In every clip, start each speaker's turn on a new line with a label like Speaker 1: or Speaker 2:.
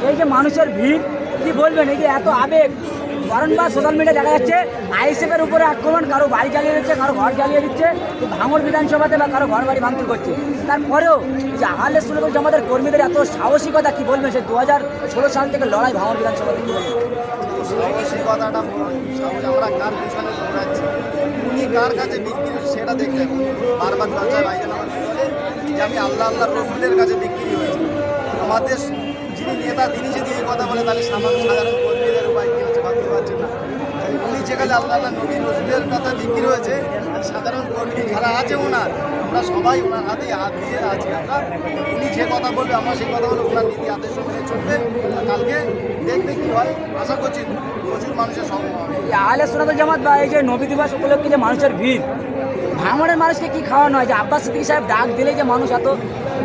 Speaker 1: এই যে মানুষের ভিড়, কি বলবেন? এই যে এত আবেগ, বারংবার সোশ্যাল মিডিয়া দেখা যাচ্ছে আইএসএফের উপরে আক্রমণ, কারো বাড়ি জ্বালিয়ে দিচ্ছে, কারো ঘর জ্বালিয়ে দিচ্ছে, ভাঙড় বিধানসভাতে বা কারো ঘর বাড়ি ভাঙচুর করছে। তারপরেও যে আহলে সুন্নাত জামাতের কর্মীদের এত সাহসিকতা, কি বলবেন? সে 2016 সাল থেকে লড়াই ভাঙড় বিধানসভাতে, কি বলবেন?
Speaker 2: সাহসিকতাটা আমরা কার পিছনে দৌড়াচ্ছি, উনি কার কাছে বিক্রি হচ্ছে সেটা দেখতে হবে। বারবার চর্চায় ভাইজান আমাকে বলে যে আমি আল্লাহ রসুলের কাছে বিক্রি হয়েছি। আমাদের যিনি নেতা তিনি যদি এই কথা বলে, তাহলে সাধারণ কর্মীদের উপায় কী হচ্ছে ভাবতে পারছেন না। উনি যেখানে আল্লাহ নবী রসুলের কথা বিক্রি হয়েছে, সাধারণ কর্মী যারা আছে ওনার, আমরা সবাই ওনার হাতেই হাত দিয়ে আছি। আমরা উনি যে কথা বলবে আমরা সেই কথা বলে ওনার নীতি আদেশ মেনে চলবে। কালকে দেখবে কী হয়, আশা করছি প্রচুর মানুষের সমাগম হবে।
Speaker 1: আহলে সুন্নাত জামাত বা এই যে নবী দিবস উপলক্ষে যে মানুষের ভিড়, ভাঙড়ের মানুষকে কি খাওয়ানো হয়? যে আব্বাস সিদ্দিকী সাহেব ডাক দিলেই যে মানুষ এত,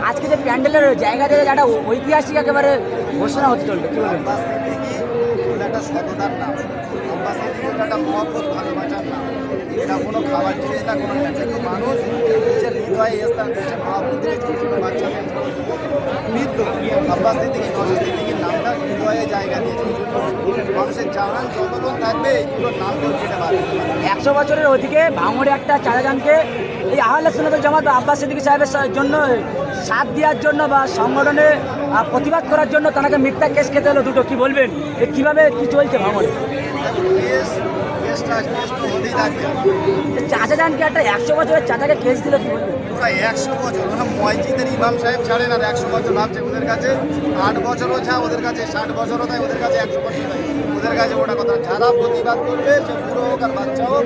Speaker 1: আজকে যে প্যান্ডেলের জায়গা থেকে একটা ঐতিহাসিক একেবারে ঘোষণা হতে চলবে, কি বলবেন?
Speaker 2: আব্বাস সিদ্দিকী একটা সততার নাম, আব্বাস সিদ্দিকী একটা মহব্বত ভালোবাসার নাম। এটা কোনো খাবার জিনিস না, কোনো কিন্তু মানুষ নিজের হৃদয়ে স্থান দিয়েছে মহাপ্রতিটি ছোটো ছোটো বাচ্চাদের মৃত্যু। আব্বাস সিদ্দিকী নওশাদ সিদ্দিকীর নামটা হৃদয়ে জায়গা দিয়েছে। মানুষের জাহান যতক্ষণ থাকবে এইগুলোর নাম কেউ কেটে পারবে।
Speaker 1: 100 বছরের অধিকে ভাঙড়ে একটা চাচাজানকে এই আহলে সুন্নাত জামাত বা আব্বাস সিদ্দিকী সাহেবের জন্য সাথ দেওয়ার জন্য বা সংগঠনে প্রতিবাদ করার জন্য তাকে মিথ্যা কেস খেতে হলো দুটো, কি বলবেন? কীভাবে কি চলছে ভাঙড়ে? চাচাজানকে একটা 100 বছরের চাচাকে কেস দিল, কি বলবেন?
Speaker 2: 100 বছর ওরা মসজিদের ইমাম সাহেব ছাড়েন আর 100 বছর ভাবছে ওদের কাছে 8 বছরও যা, ওদের কাছে 60 বছরও তাই, ওদের কাছে 100 বছর তাই। ওদের কাছে ওটা কথা, যারা প্রতিবাদ করবে সে বুড়ো হোক আর বাচ্চা হোক,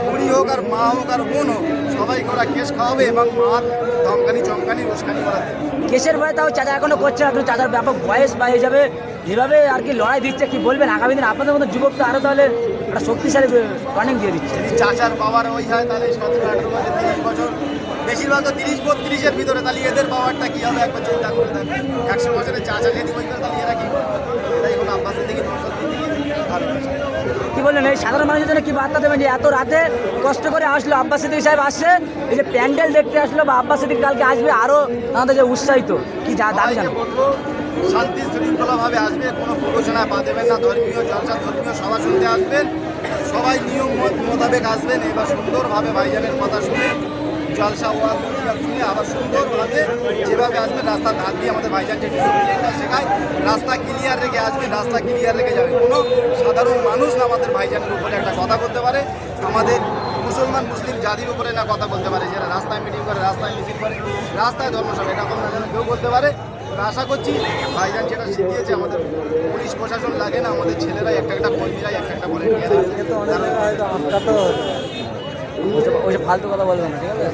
Speaker 2: বুড়ি হোক আর মা হোক আর বোন হোক, সবাইকে ওরা কেস খাওয়াবে এবং মার ধমকানি চমকানি উস্কানি করাবে।
Speaker 1: কেসের ভয়ে তাও চাচা এখনো করছে না, কিন্তু চাচার ব্যাপক বয়স বা হয়ে যাবে, যেভাবে আর কি লড়াই দিচ্ছে, কি বলবেন? আগামী দিন আপনাদের মতো যুবক তো আরও তাহলে একটা শক্তিশালী টর্নিং দিয়ে দিচ্ছে।
Speaker 2: যদি চাচার বাবার ওই হয় তাহলে 17-18 বছর 30 বছর, বেশিরভাগ তো 30-32-এর ভিতরে, তাহলে এদের পাওয়ারটা কী হবে একবার চিন্তা করে দেবে। 100 বছরের চাচা যদি ওই করে তাহলে এরা কী করবে? এটাই হলো আব্বাস সিদ্দিকী নওশাদ সিদ্দিকী ভালোবাসা।
Speaker 1: কি বললেন এই সাধারণ মানুষের জন্য কি বার্তা দেবেন যে এত রাতে কষ্ট করে আসলো, আব্বাস সিদ্দিকী সাহেব আসছে, এই যে প্যান্ডেল দেখতে আসলো বা আব্বাস সিদ্দিকী কালকে আসবে, আরও আমাদের যে উৎসাহিত কি দাবি জানান?
Speaker 2: বলবো শান্তি শৃঙ্খলাভাবে আসবে, কোনো প্ররোচনায় পা দেবেন না। ধর্মীয় চর্চা, ধর্মীয় সভা শুনতে আসবেন, সবাই নিয়ম মোতাবেক আসবেন। এবার সুন্দরভাবে ভাইজানের কথা শুনে জলসা ওয়াজ শুনে আবার সুন্দরভাবে যেভাবে আসবেন, রাস্তার ধার দিয়ে আমাদের ভাইজান যে ডিসিপ্লিনটা শেখায়, রাস্তা ক্লিয়ার রেখে আসবেন, রাস্তা ক্লিয়ার রেখে যাবে। কোনো সাধারণ মানুষ না আমাদের ভাইজানের উপরে একটা কথা বলতে পারে, আমাদের মুসলমান মুসলিম জাতির উপরে না কথা বলতে পারে। যারা রাস্তায় মিটিং করে, রাস্তায় মিছিল করে, রাস্তায় ধর্মসভা, এটা কোনো না যেন কেউ বলতে পারে। আশা করছি ভাইজান যেটা শিখিয়েছে, আমাদের পুলিশ প্রশাসন লাগে না, আমাদের ছেলেরাই একটা কর্মীরাই একটা ভলেন্টিয়ার
Speaker 1: ওই যে ফালতু কথা বলবেন না, ঠিক আছে?